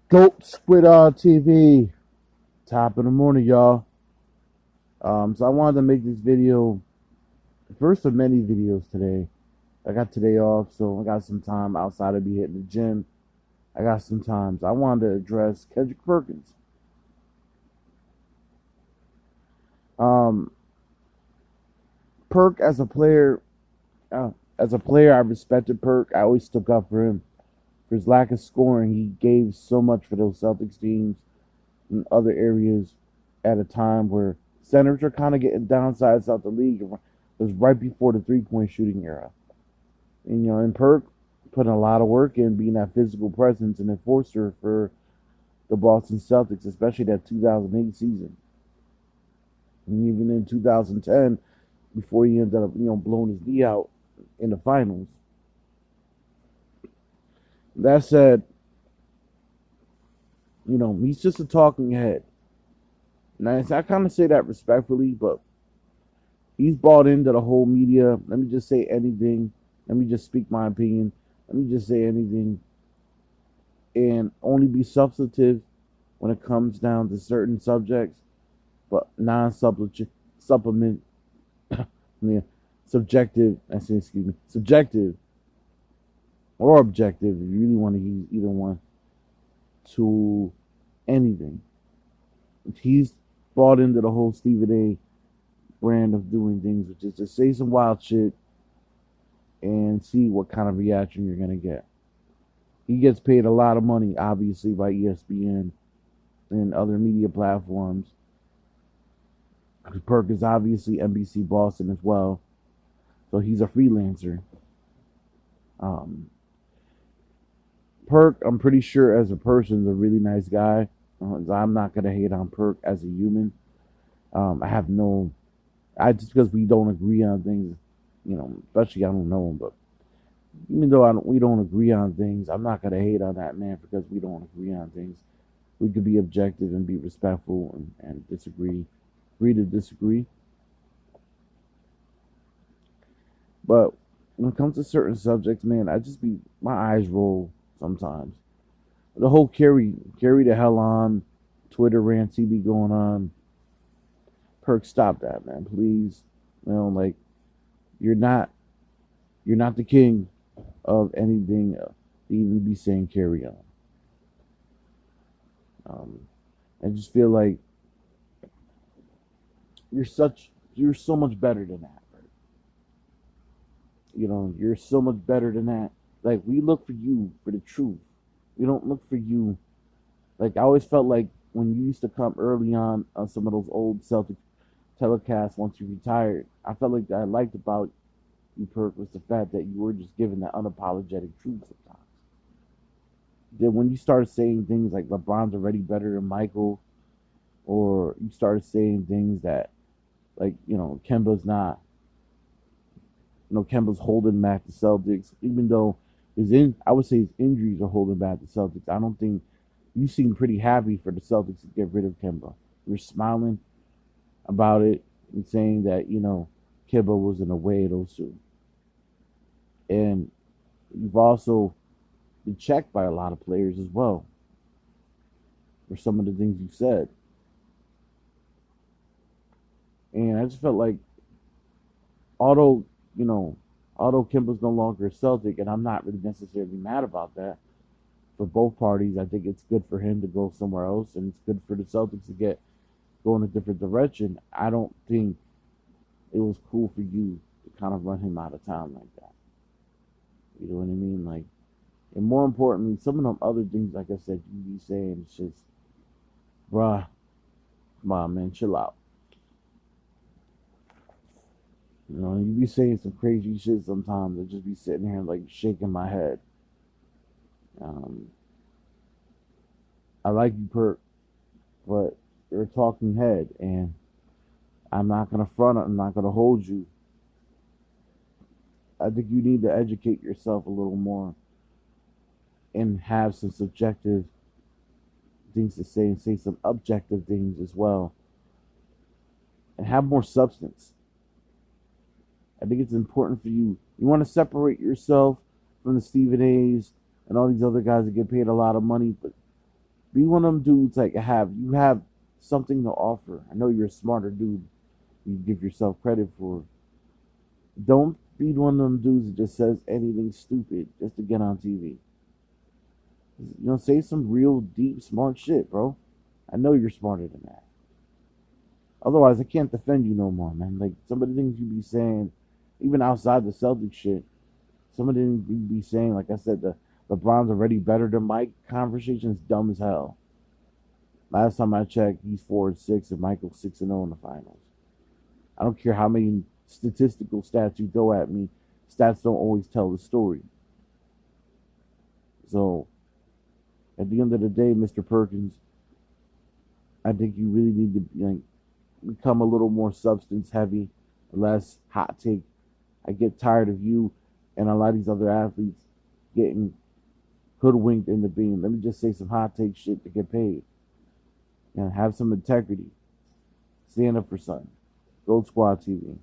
Goats with TV. Top of the morning, y'all. So I wanted to make this video, the first of many videos today. I got today off, so I got some time outside of me hitting the gym. I got some time. So I wanted to address Kendrick Perkins. Um, Perk uh, as a player, I respected Perk. I always stuck up for him for his lack of scoring. He gave so much for those Celtics teams in other areas at a time where centers are kind of getting downsized out the league. It was right before the three-point shooting era. And Perk putting a lot of work in being that physical presence and enforcer for the Boston Celtics, especially that 2008 season. And even in 2010, before he ended up, blowing his knee out in the finals. That said, he's just a talking head. And I kind of say that respectfully, but he's bought into the whole media. Let me just say anything. Let me just speak my opinion. Let me just say anything. And only be substantive when it comes down to certain subjects, but supplement, yeah, subjective or objective, if you really want to use either one, to anything. He's bought into the whole Stephen A brand of doing things, which is to say some wild shit and see what kind of reaction you're going to get. He gets paid a lot of money, obviously, by ESPN and other media platforms. Perk is obviously NBC Boston as well, so he's a freelancer. Perk, I'm pretty sure as a person, is a really nice guy. I'm not gonna hate on Perk as a human. I just because we don't agree on things, especially I don't know him, but even though we don't agree on things, I'm not gonna hate on that man because we don't agree on things. We could be objective and be respectful and agree to disagree. But when it comes to certain subjects, man, my eyes roll sometimes. The whole carry the hell on Twitter rants he be going on. Perk, stop that, man, please. Like you're not the king of anything to even be saying carry on. I just feel like you're so much better than that. Right? You're so much better than that. Like we look for you for the truth. We don't look for you. Like I always felt like when you used to come early on some of those old Celtic telecasts once you retired, I felt like that I liked about you, Perk, was the fact that you were just giving that unapologetic truth sometimes. Then when you started saying things like LeBron's already better than Michael, or you started saying things that like, Kemba's not, Kemba's holding back the Celtics, even though I would say his injuries are holding back the Celtics. I don't think you seem pretty happy for the Celtics to get rid of Kemba. You're smiling about it and saying that, Kemba was in a way of those two. And you've also been checked by a lot of players as well for some of the things you said. And I just felt like, although, although Kemba's no longer a Celtic, and I'm not really necessarily mad about that for both parties, I think it's good for him to go somewhere else, and it's good for the Celtics to go in a different direction. I don't think it was cool for you to kind of run him out of town like that. You know what I mean? Like, and more importantly, some of them other things, like I said, you be saying, it's just, bruh, come on, man, chill out. You be saying some crazy shit sometimes. I just be sitting here like shaking my head. I like you, Perk, but you're a talking head, and I'm not gonna front it. I'm not gonna hold you. I think you need to educate yourself a little more and have some subjective things to say and say some objective things as well, and have more substance. I think it's important for you. You want to separate yourself from the Stephen A's and all these other guys that get paid a lot of money, but Be one of them dudes like you have something to offer. I know you're a smarter dude. You give yourself credit for. Don't be one of them dudes that just says anything stupid just to get on TV. Say some real deep, smart shit, bro. I know you're smarter than that. Otherwise, I can't defend you no more, man. Like, some of the things you be saying, even outside the Celtics shit, some of the things you be saying, like I said, the LeBron's already better than Mike conversation is dumb as hell. Last time I checked, he's 4-6 and Michael's 6-0 in the finals. I don't care how many statistical stats you throw at me, stats don't always tell the story. So, at the end of the day, Mr. Perkins, I think you really need to become a little more substance heavy, less hot take. I get tired of you and a lot of these other athletes getting hoodwinked in the beam. Let me just say some hot take shit to get paid. And have some integrity. Stand up for something. Gold Squad TV.